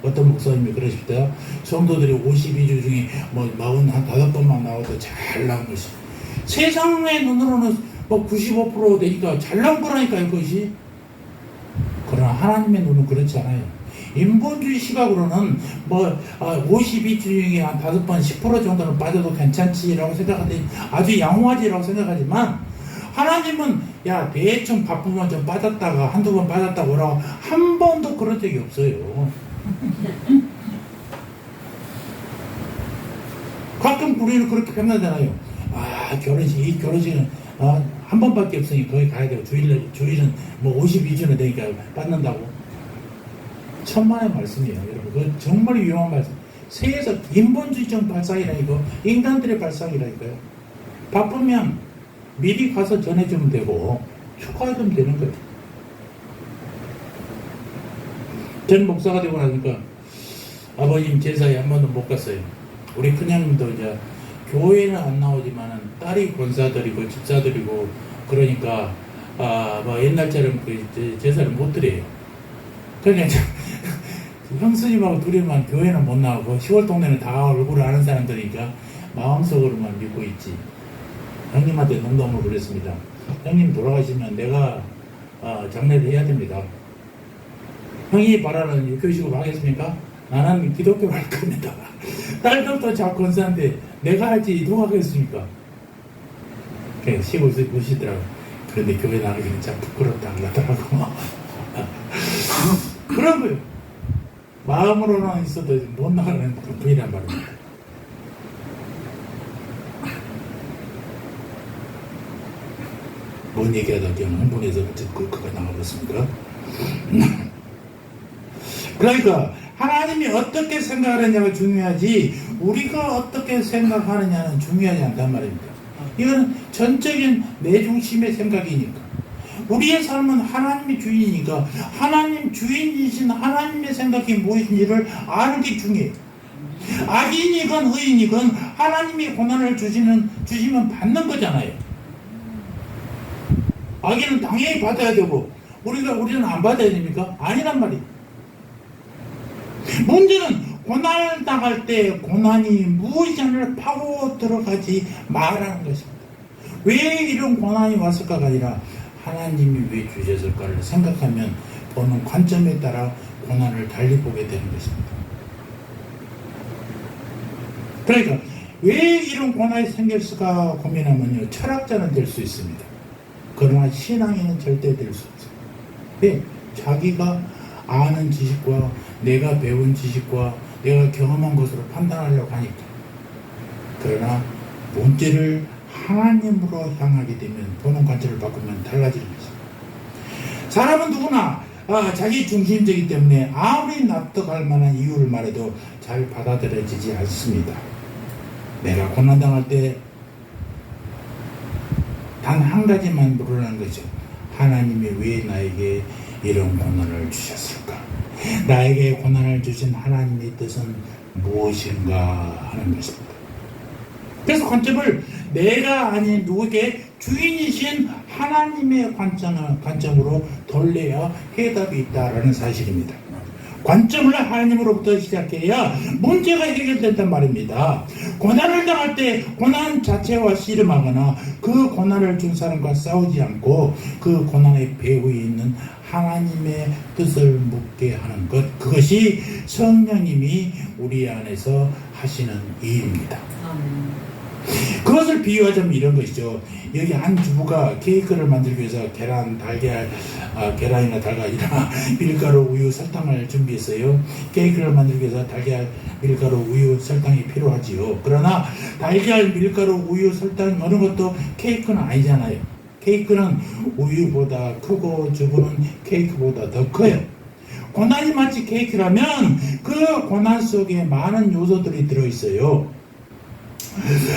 어떤 목사님이 그러십니다. 성도들이 52주 중에 뭐 45번만 나와도 잘 나온 것이. 세상의 눈으로는 뭐 95% 되니까 잘 나온 거라니까 이것이. 그러나 하나님의 눈은 그렇지 않아요. 인본주의 시각으로는 뭐 52주 중에 한 5번 10% 정도는 빠져도 괜찮지라고 생각하는데 아주 양호하지라고 생각하지만 하나님은 야 대충 바쁘면 좀 빠졌다가 한두 번 빠졌다고 오라고 한 번도 그런 적이 없어요. 가끔 우리는 그렇게 평가하잖아요. 이 결혼식은 한 번밖에 없으니 거기 가야 되고 주일은 뭐 52주는 되니까 받는다고. 천만의 말씀이에요, 여러분. 그 정말 위험한 말씀. 세계에서 인본주의적 발상이라니까, 인간들의 발상이라니까요. 바쁘면 미리 가서 전해주면 되고 축하해주면 되는 거예요. 전 목사가 되고 나니까 아버님 제사에 한 번도 못 갔어요. 우리 큰형님도 이제 교회는 안 나오지만은 딸이 권사들이고 집사들이고 그러니까 뭐 옛날처럼 그 제사를 못 드려요. 그러니까 형수님하고 둘이만 교회는 못 나오고 시골 동네는 다 얼굴을 아는 사람들이니까 마음속으로만 믿고 있지. 형님한테 농담을 그랬습니다. 형님 돌아가시면 내가 장례를 해야 됩니다. 형이 바라는 유교식으로 하겠습니까? 나는 기독교를 할 겁니다. 딸들도 자꾸 권사한테 내가 할지 누가 하겠습니까? 그냥 시골 보시더라고. 그런데 교회 나가기는 참 부끄럽다 그러더라고. 그런 거예요. 마음으로는 있어도 못 나가는 분이란 말입니다. 뭔 얘기하다 그냥 흥분해서 그가 나가버렸습니까? 그러니까 하나님이 어떻게 생각하느냐가 중요하지 우리가 어떻게 생각하느냐는 중요하지 않단 말입니다. 이건 전적인 내 중심의 생각이니까. 우리의 삶은 하나님이 주인이니까 하나님 주인이신 하나님의 생각이 무엇인지를 아는 게 중요해요. 악인이건 의인이건 하나님이 고난을 주시면 받는 거잖아요. 악인은 당연히 받아야 되고 우리는 안 받아야 됩니까? 아니란 말이에요. 문제는 고난을 당할 때 고난이 무엇인지를 파고 들어가지 말라는 것입니다. 왜 이런 고난이 왔을까가 아니라 하나님이 왜 주셨을까를 생각하면 보는 관점에 따라 고난을 달리 보게 되는 것입니다. 그러니까 왜 이런 고난이 생겼을까 고민하면요 철학자는 될 수 있습니다. 그러나 신앙인은 절대 될 수 없어요. 왜? 자기가 아는 지식과 내가 배운 지식과 내가 경험한 것으로 판단하려고 하니까. 그러나 문제를 하나님으로 향하게 되면 보는 관점을 바꾸면 달라지는 것입니다. 사람은 누구나 자기 중심적이기 때문에 아무리 납득할 만한 이유를 말해도 잘 받아들여지지 않습니다. 내가 고난당할 때 단 한 가지만 물으라는 거죠. 하나님이 왜 나에게 이런 고난을 주셨을까? 나에게 고난을 주신 하나님의 뜻은 무엇인가 하는 것입니다. 그래서 관점을 내가 아닌 누구에게 주인이신 하나님의 관점으로 돌려야 해답이 있다라는 사실입니다. 관점을 하나님으로부터 시작해야 문제가 해결된단 말입니다. 고난을 당할 때 고난 자체와 씨름하거나 그 고난을 준 사람과 싸우지 않고 그 고난의 배후에 있는 하나님의 뜻을 묻게 하는 것, 그것이 성령님이 우리 안에서 하시는 일입니다. 그것을 비유하자면 이런 것이죠. 여기 한 주부가 케이크를 만들기 위해서 계란, 달걀, 계란이나 달걀이나 밀가루, 우유, 설탕을 준비했어요. 케이크를 만들기 위해서 달걀, 밀가루, 우유, 설탕이 필요하지요. 그러나 달걀, 밀가루, 우유, 설탕 어느 것도 케이크는 아니잖아요. 케이크는 우유보다 크고 주부는 케이크보다 더 커요. 고난이 마치 케이크라면 그 고난 속에 많은 요소들이 들어있어요.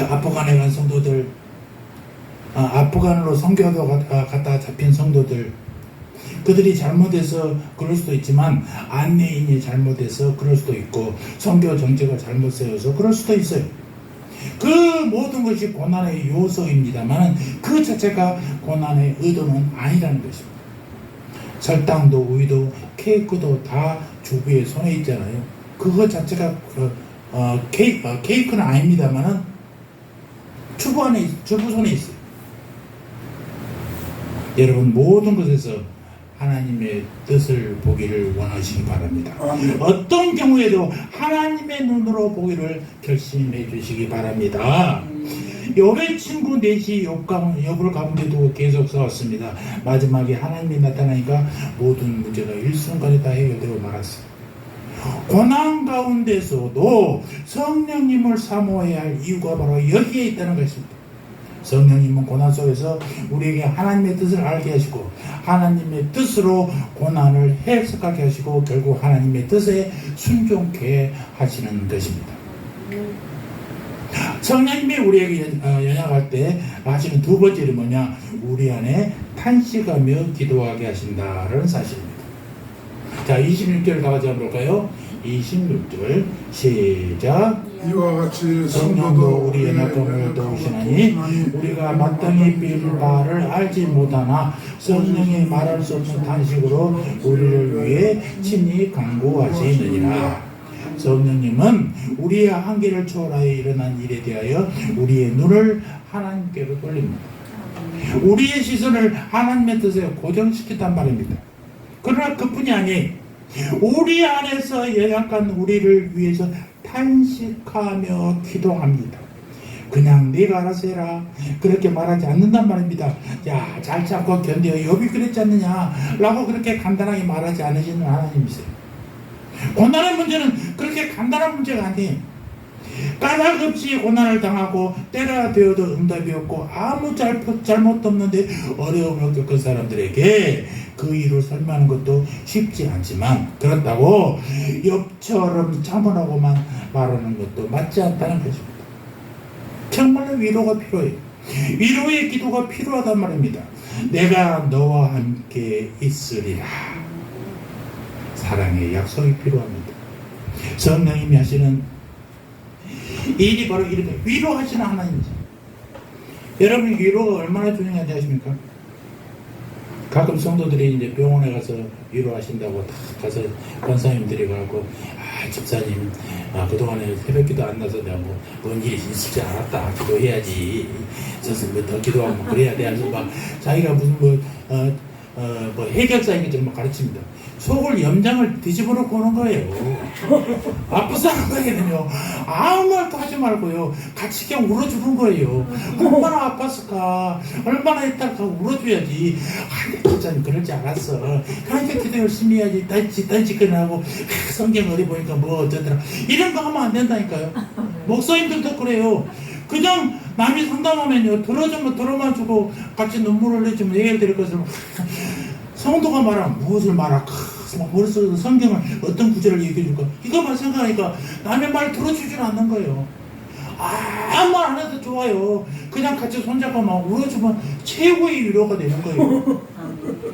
아프간에 간 성도들, 아프간으로 선교도 갔다 잡힌 성도들, 그들이 잘못해서 그럴 수도 있지만 안내인이 잘못해서 그럴 수도 있고 선교 정책을 잘못 세워서 그럴 수도 있어요. 그 모든 것이 고난의 요소입니다만 그 자체가 고난의 의도는 아니라는 것입니다. 설탕도 우유도 케이크도 다 주부의 손에 있잖아요. 그거 자체가 케이크는 아닙니다만은 주부 손에 있어요. 여러분 모든 것에서 하나님의 뜻을 보기를 원하시기 바랍니다. 어떤 경우에도 하나님의 눈으로 보기를 결심해 주시기 바랍니다. 욥의 친구 넷이 욥을 가운데 두고 계속 싸웠습니다. 마지막에 하나님이 나타나니까 모든 문제가 일순간에 다 해결되고 말았어요. 고난 가운데서도 성령님을 사모해야 할 이유가 바로 여기에 있다는 것입니다. 성령님은 고난 속에서 우리에게 하나님의 뜻을 알게 하시고 하나님의 뜻으로 고난을 해석하게 하시고 결국 하나님의 뜻에 순종케 하시는 것입니다. 성령님이 우리에게 연약할 때 하시는 두 번째 일은 뭐냐? 우리 안에 탄식하며 기도하게 하신다라는 사실입니다. 자, 26절 다 같이 한번 볼까요? 26절 시작. 이와 같이 성령도 우리 연약함을 도우시나니 우리가 마땅히 빌 바를 알지 못하나 성령이 말할 수 없는 탄식으로 우리를 위해 친히 간구하시느니라. 성령님은 우리의 한계를 초월하여 일어난 일에 대하여 우리의 눈을 하나님께로 돌립니다. 우리의 시선을 하나님의 뜻에 고정시켰단 말입니다. 그러나 그뿐이 아니에요. 우리 안에서 연약한 우리를 위해서 탄식하며 기도합니다. 그냥 네가 알아서 해라 그렇게 말하지 않는단 말입니다. 야, 잘 참고 견뎌 욥이 그랬지 않느냐 라고 그렇게 간단하게 말하지 않으시는 하나님이세요. 고난의 문제는 그렇게 간단한 문제가 아니에요. 까닭없이 고난을 당하고 때가 되어도 응답이 없고 아무 잘못 없는데 어려움을 겪은 사람들에게 그 일을 설명하는 것도 쉽지 않지만 그렇다고 욥처럼 차분하고만 말하는 것도 맞지 않다는 것입니다. 정말로 위로가 필요해요. 위로의 기도가 필요하단 말입니다. 내가 너와 함께 있으리라. 사랑의 약속이 필요합니다. 성령님이 하시는 일이 바로 이렇게 위로하시는 하나님이죠. 여러분 위로가 얼마나 중요한지 아십니까? 가끔 성도들이 이제 병원에 가서 위로하신다고 다 가서 권사님들이 가고 집사님 그동안에 새벽기도 안 나서 내가 뭔 일이 있을 줄 알았다 기도해야지 선생님 더 기도하고 그래야 돼 하면서 막 자기가 무슨 해결사인 것처럼 가르칩니다. 속을 염장을 뒤집어 놓고 오는 거예요. 아프다는 거거든요. 아무 말도 하지 말고요. 같이 그냥 울어주는 거예요. 얼마나 아팠을까. 얼마나 했달까 울어줘야지. 진짜 그럴 줄 알았어. 그러니까 기도 열심히 해야지. 딴짓거리하고 성경 어디 보니까 뭐 어쩌더라. 이런 거 하면 안 된다니까요. 목사님들도 그래요. 그냥 남이 상담하면요. 들어주면 들어만 주고 같이 눈물을 흘려주면 해결될 것을 성도가 말하면 무엇을 말할까? 막 머릿속에서 성경을 어떤 구절을 얘기해 줄까? 이거만 생각하니까 남의 말 들어주질 않는 거예요. 아무 말 안 해도 좋아요. 그냥 같이 손잡고 막 울어주면 최고의 위로가 되는 거예요.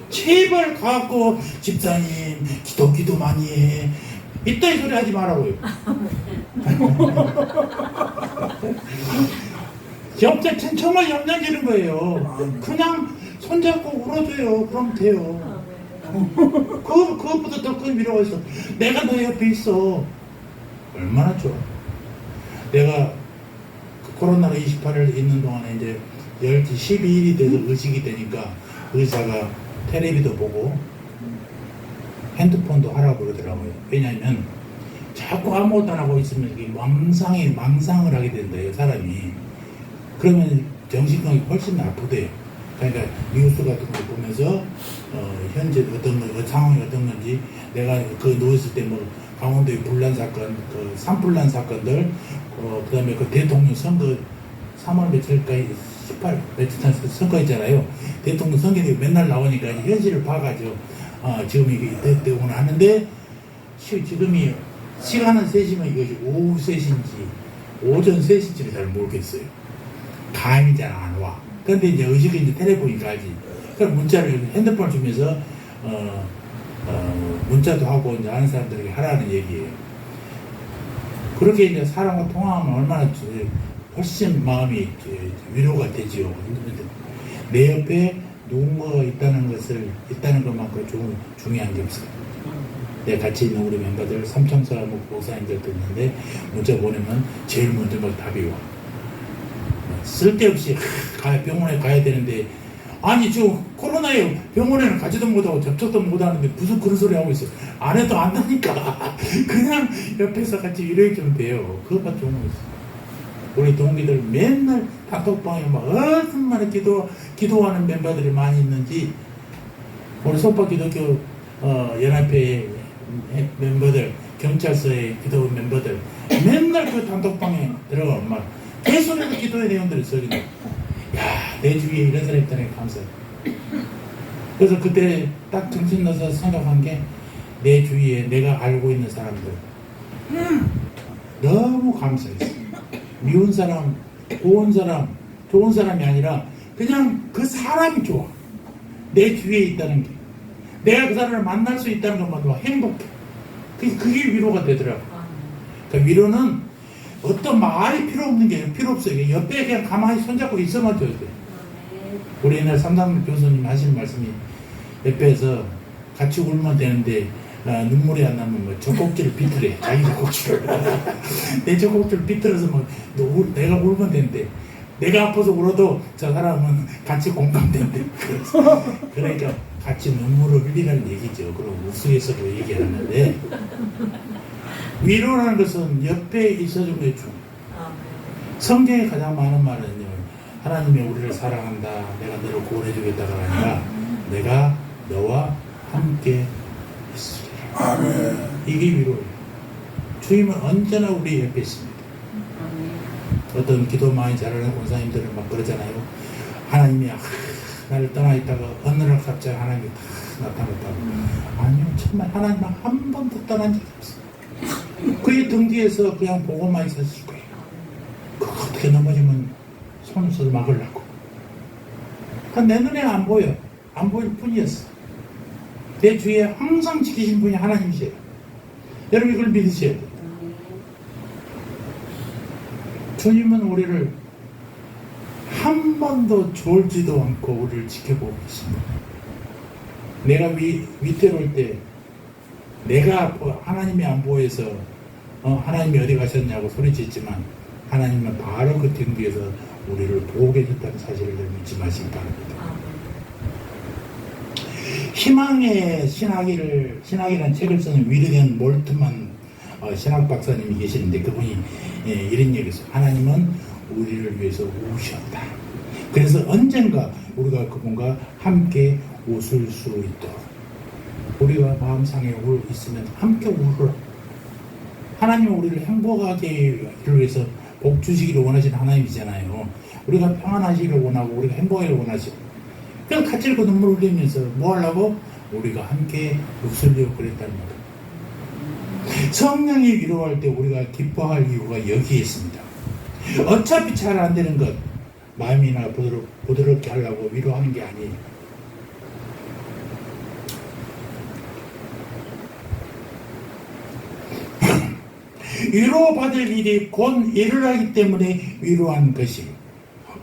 제발 가갖고 집사님 기도 많이 해. 이따위 소리 하지 말라고요. 정말 염려지는 거예요. 그냥 손잡고 울어줘요. 그럼 돼요. 그것보다 더 큰 위로가 있어. 내가 너 옆에 있어. 얼마나 좋아. 내가 그 코로나 28일 있는 동안에 이제 10시 12일이 돼서 의식이 되니까 의사가 텔레비도 보고 핸드폰도 하라고 그러더라고요. 왜냐하면 자꾸 아무것도 안 하고 있으면 이게 망상을 하게 된대요, 사람이. 그러면 정신건강이 훨씬 나쁘대요. 그러니까 뉴스 같은 거 보면서 현재 상황이 어떤 건지, 내가 그 누웠을 때 뭐 강원도의 불난 사건, 그 산불난 사건들, 그 다음에 그 대통령 선거 3월 며칠까지 18 며칠 전 선거 있잖아요. 대통령 선거에 맨날 나오니까 현실을 봐가지고 지금 이게 대통령 하는데 지금이 시간은 3시면 이것이 오후 3시인지 오전 3시인지를 잘 모르겠어요. 감이 잘 안 와. 그런데 이제 의식이 이제 텔레폰이 가지. 그럼 문자를 핸드폰을 주면서 문자도 하고 이제 아는 사람들에게 하라는 얘기예요. 그렇게 이제 사람과 통화하면 얼마나 훨씬 마음이 위로가 되지요. 내 옆에 누군가가 있다는 것만큼 중요한 게 없어요. 내가 같이 있는 우리 멤버들, 삼청사 목사님들도 있는데 문자 보내면 제일 먼저 막 답이 와. 쓸데없이 병원에 가야 되는데, 아니 지금 코로나에 병원에는 가지도 못하고 접촉도 못하는데 무슨 그런 소리 하고 있어요. 안 해도 안다니까. 그냥 옆에서 같이 위로해주면 돼요. 그것밖에 없는 거있어요. 우리 동기들 맨날 단톡방에 막 얼마나 기도하는 멤버들이 많이 있는지, 우리 소파 기독교 연합회 멤버들, 경찰서의 기도 멤버들 맨날 그 단톡방에 들어가면 막 계속해서 기도의 내용들을 써주는. 야, 내 주위에 이런 사람이 있다니 감사해. 그래서 그때 딱 정신 넣어서 생각한 게, 내 주위에 내가 알고 있는 사람들 너무 감사했어. 미운 사람, 고운 사람, 좋은 사람이 아니라 그냥 그 사람이 좋아. 내 주위에 있다는 게, 내가 그 사람을 만날 수 있다는 것만으로 행복해. 그게 위로가 되더라고. 그러니까 위로는 어떤 말이 필요 없는 게 필요 없어요. 옆에 그냥 가만히 손잡고 있어만 줘야 돼. 우리 옛날 삼삼 교수님 하신 말씀이, 옆에서 같이 울면 되는데 눈물이 안 나면 뭐 젖꼭지를 비틀래. 자기 젖꼭지를. 내 젖꼭지를 비틀어서 뭐 내가 울면 되는데, 내가 아파서 울어도 저 사람은 같이 공감된대. 그러니까 같이 눈물을 흘리라는 얘기죠. 그리고 우스갯소리로 얘기하는데, 위로라는 것은 옆에 있어주는 게 중요해요. 성경에 가장 많은 말은요, 하나님이 우리를 사랑한다, 내가 너를 구원해주겠다가 아니라 내가 너와 함께 있으리라. 아멘. 이게 위로예요. 주님은 언제나 우리 옆에 있습니다. 어떤 기도 많이 잘하는 권사님들은 막 그러잖아요. 하나님이 나를 떠나 있다가 어느 날 갑자기 하나님이 다 나타났다고. 아니요, 정말 하나님은 한 번도 떠난 적이 없어요. 그의 등 뒤에서 그냥 보고만 있었을 거예요. 그거 어떻게 넘어지면 손을 써서 막으려고. 내 눈에 안 보여. 안 보일 뿐이었어. 내 주위에 항상 지키신 분이 하나님이세요. 여러분 이걸 믿으셔야 돼요. 주님은 우리를 한 번도 졸지도 않고 우리를 지켜보고 계십니다. 내가 위태로울 때, 내가 하나님이 안 보여서 하나님이 어디 가셨냐고 소리쳤지만, 하나님은 바로 그 등 뒤에서 우리를 보고 계셨다는 사실을 믿지 마시기 바랍니다. 희망의 신학이라는 책을 쓰는 위르겐 몰트만 신학 박사님이 계시는데, 그분이 이런 얘기했어요. 하나님은 우리를 위해서 우셨다. 그래서 언젠가 우리가 그분과 함께 웃을 수 있도록, 우리가 마음상에 있으면 함께 울어라. 하나님은 우리를 행복하게 위해서 복 주시기를 원하시는 하나님이잖아요. 우리가 평안하시기를 원하고 우리가 행복하기를 원하시고, 그냥 같이 이렇게 눈물 흘리면서 뭐 하려고? 우리가 함께 묵슬려 그랬다는 말. 성령이 위로할 때 우리가 기뻐할 이유가 여기에 있습니다. 어차피 잘 안 되는 것 마음이나 부드럽게 하려고 위로하는 게 아니에요. 위로받을 일이 곧 일어나기 때문에 위로하는 것이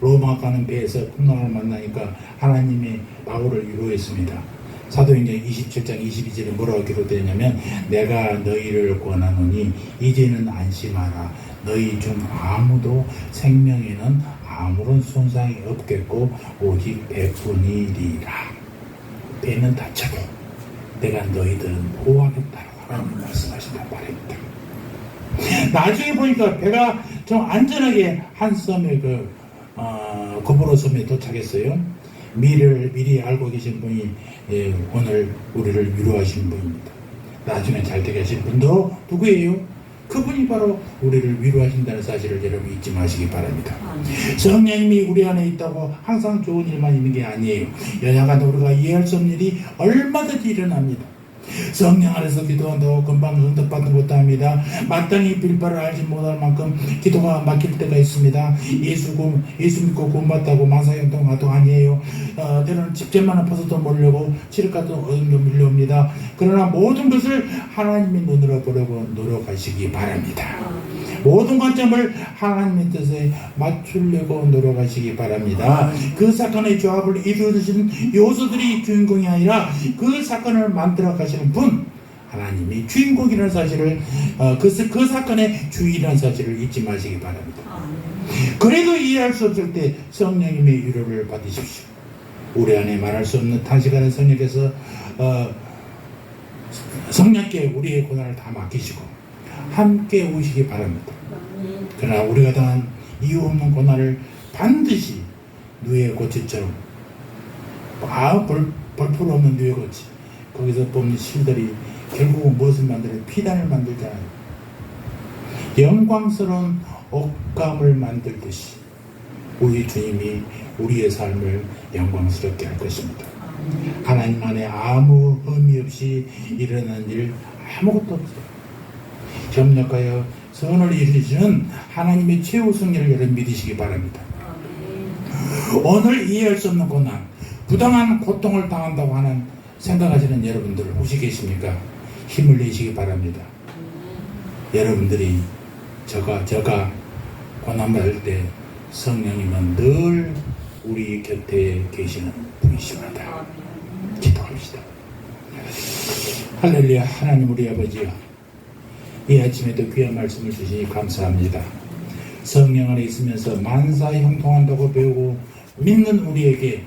로마 가는 배에서 풍랑을 만나니까 하나님이 바울을 위로했습니다. 사도행전 27장 22절에 뭐라고 기록되냐면 내가 너희를 권하노니 이제는 안심하라. 너희 중 아무도 생명에는 아무런 손상이 없겠고 오직 배뿐이리라. 배는 다쳐도 내가 너희들은 보호하겠다고 하나님 말씀하신단 말입니다. 나중에 보니까 배가 좀 안전하게 한 섬에 고보로 섬에 도착했어요. 미리 알고 계신 분이 오늘 우리를 위로하신 분입니다. 나중에 잘 되게 하신 분도 누구예요? 그분이 바로 우리를 위로하신다는 사실을 여러분 잊지 마시기 바랍니다. 성령님이 우리 안에 있다고 항상 좋은 일만 있는 게 아니에요. 연약한 우리가 이해할 수 없는 일이 얼마든지 일어납니다. 성령 안에서 기도한다고 금방 응답받는 것도 합니다. 마땅히 빌바를 알지 못할 만큼 기도가 막힐 때가 있습니다. 예수 믿고 구원받다고 만사형통도 아니에요. 때로는 집재만 아파서도 몰려고 칠흑가도 어둠도 밀려옵니다. 그러나 모든 것을 하나님의 눈으로 보려고 노력하시기 바랍니다. 모든 관점을 하나님의 뜻에 맞추려고 노력하시기 바랍니다. 그 사건의 조합을 이루어주신 요소들이 주인공이 아니라 그 사건을 만들어 가시는 분 하나님이 주인공이라는 사실을 그 사건의 주인이라는 사실을 잊지 마시기 바랍니다. 그래도 이해할 수 없을 때 성령님의 위로를 받으십시오. 우리 안에 말할 수 없는 탄식하는 성령께서 성령께 우리의 고난을 다 맡기시고 함께 오시기 바랍니다. 그러나 우리가 당한 이유 없는 고난을 반드시 누에 고치처럼 벌풀 없는 누에 고치 거기서 뽑는 실들이 결국은 무엇을 만들어요? 피단을 만들잖아요. 영광스러운 옷감을 만들듯이 우리 주님이 우리의 삶을 영광스럽게 할 것입니다. 하나님 안에 아무 의미 없이 일어난 일 아무것도 없어요. 협력하여 선을 이루시는 하나님의 최우승을 여러분 믿으시기 바랍니다. 오늘 이해할 수 없는 고난, 부당한 고통을 당한다고 하는 생각하시는 여러분들 혹시 계십니까? 힘을 내시기 바랍니다. 여러분들이 저가 고난받을 때 성령님은 늘 우리 곁에 계시는 분이십니다. 기도합시다. 할렐루야. 하나님 우리 아버지여, 이 아침에도 귀한 말씀을 주시니 감사합니다. 성령 안에 있으면서 만사 형통한다고 배우고 믿는 우리에게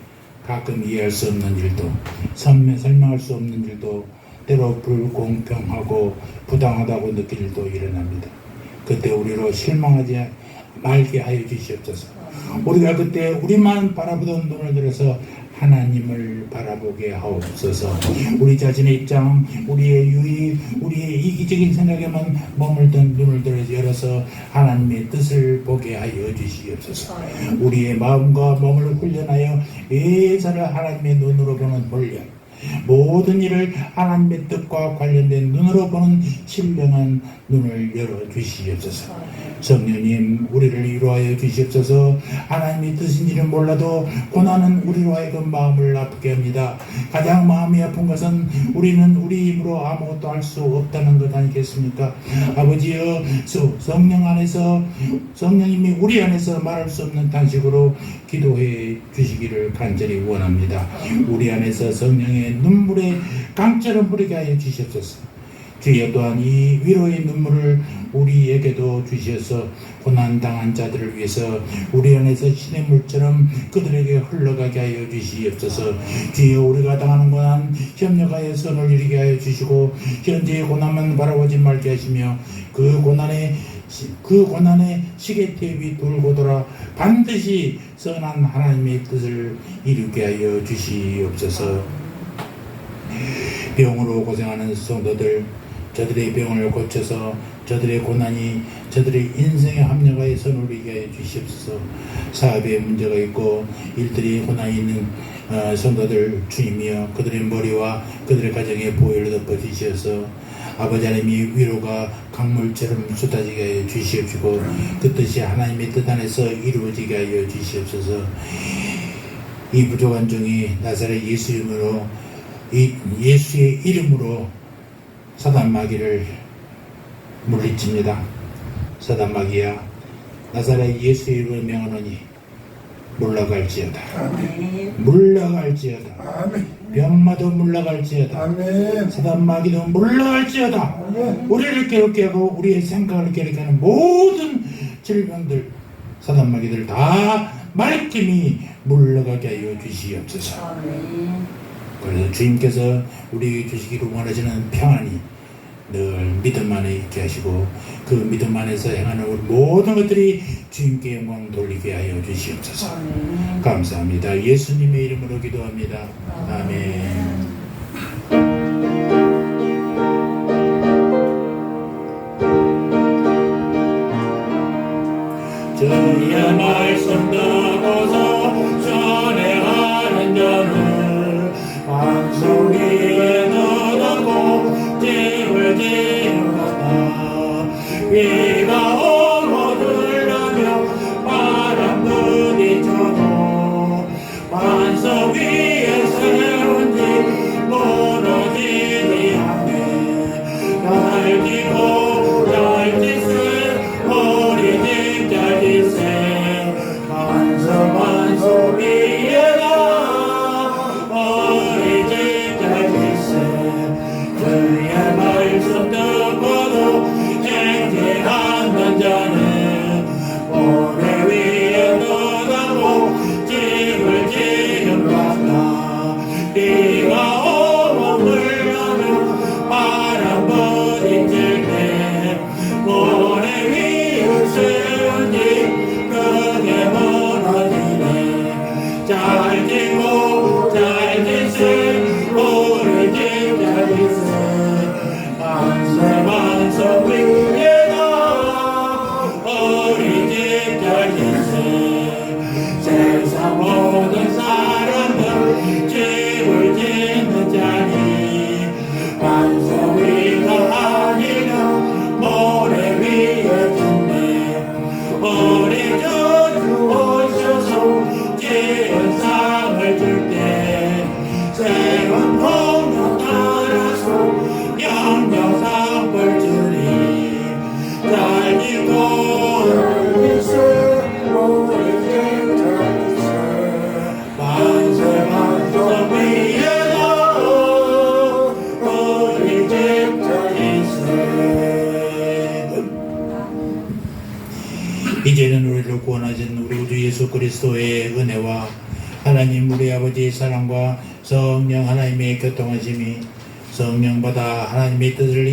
가끔 이해할 수 없는 일도 설명할 수 없는 일도 때로 불공평하고 부당하다고 느낄 일도 일어납니다. 그때 우리로 실망하지 말게 하여 주시옵소서. 우리가 그때 우리만 바라보던 눈을 들어서 하나님을 바라보게 하옵소서. 우리 자신의 입장, 우리의 유익, 우리의 이기적인 생각에만 머물던 눈을 열어서 하나님의 뜻을 보게 하여 주시옵소서. 우리의 마음과 몸을 훈련하여 매사를 하나님의 눈으로 보는 훈련, 모든 일을 하나님의 뜻과 관련된 눈으로 보는 신령한 눈을 열어주시옵소서. 성령님 우리를 위로하여 주시옵소서. 하나님의 뜻인 일은 몰라도 고난은 우리로 하여금 마음을 아프게 합니다. 가장 마음이 아픈 것은 우리는 우리 힘으로 아무것도 할 수 없다는 것 아니겠습니까? 아버지여, 성령 안에서 성령님이 우리 안에서 말할 수 없는 탄식으로 기도해 주시기를 간절히 원합니다. 우리 안에서 성령의 눈물의 강처럼 흐르게 하여 주시옵소서. 주여 또한 이 위로의 눈물을 우리에게도 주셔서 고난당한 자들을 위해서 우리 안에서 신의 물처럼 그들에게 흘러가게 하여 주시옵소서. 주여 우리가 당하는 고난 협력하여 선을 이루게 하여 주시고 현재의 고난만 바라보지 말게 하시며 그 고난의 시계탭이 돌고 돌아 반드시 선한 하나님의 뜻을 이루게 하여 주시옵소서. 병으로 고생하는 성도들, 저들의 병을 고쳐서 저들의 고난이 저들의 인생에 합력하여 선을 이루게 하여 주시옵소서. 사업에 문제가 있고 일들이 고난이 있는 성도들 주님이여 그들의 머리와 그들의 가정의 보혈로 덮어주시어서 아버지 하나님이 위로가 강물처럼 쏟아지게 하여 주시옵시고 그 뜻이 하나님의 뜻 안에서 이루어지게 하여 주시옵소서. 이 부족한 종이 나사렛 예수 이름으로 예수의 이름으로 사단 마귀를 물리칩니다. 사단 마귀야 나사렛 예수 이름으로 명하노니 물러갈지어다. 아멘. 물러갈지어다. 아멘. 병마도 물러갈지어다. 아멘. 사단 마귀도 물러갈지어다. 아멘. 우리를 괴롭게 하고 우리의 생각을 괴롭게 하는 모든 질병들 사단 마귀들 다 말끔히 물러가게 하여 주시옵소서. 아멘. 그래서 주님께서 우리에게 주시기를 원하시는 평안이 늘 믿음 안에 있게 하시고 그 믿음 안에서 행하는 우리 모든 것들이 주님께 영광 돌리게 하여 주시옵소서. 아멘. 감사합니다. 예수님의 이름으로 기도합니다. 아멘. 주의 말씀 듣고서 전해하는 자는 반석 위에 너다고 집을 지었다. 비가 오고 들라며 바람 부딪혀도 반석 위에 세운 집 무너지지 않네. 날뛰고 날뛰세 우리 집 잘짓세 반석 위에다 우리 집 잘짓세 주의 말씀 듣고도 행진하는 자는 모래 위에 떠나고 집을 지은다. 비가 오고 불나며 바람 부딪힐 때 모래 위에 세운 집 크게 무너지네. 잘 지고 잘 짓세 우리 집 잘 짓세 반석 위에다 우리 집 잘 짓세. 세상 모든 사람들 집을 짓는 자니 반석 위가 아니면 모래 위에 짓네. 우리 주 오셔서 지은 상을 줄 때 새로운 공로 따라서 영영상 볼 주리. 잘 짓고 잘짓세 우리 집 잘짓세 반석 위에다 우리 집 잘짓세. 이제는 우리를 구원하신 우리 주 예수 그리스도의 은혜와 하나님 우리 아버지의 사랑과 성령 하나님의 교통하심이 성령받아 하나님의 뜻을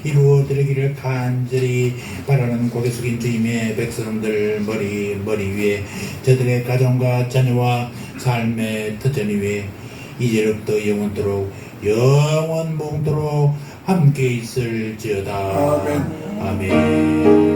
이루어드리기를 간절히 바라는 고개 숙인 주님의 백성들 머리 위에 저들의 가정과 자녀와 삶의 터전 위에 이제로부터 영원토록 영원 몽토록 함께 있을지어다. 아멘. 아멘.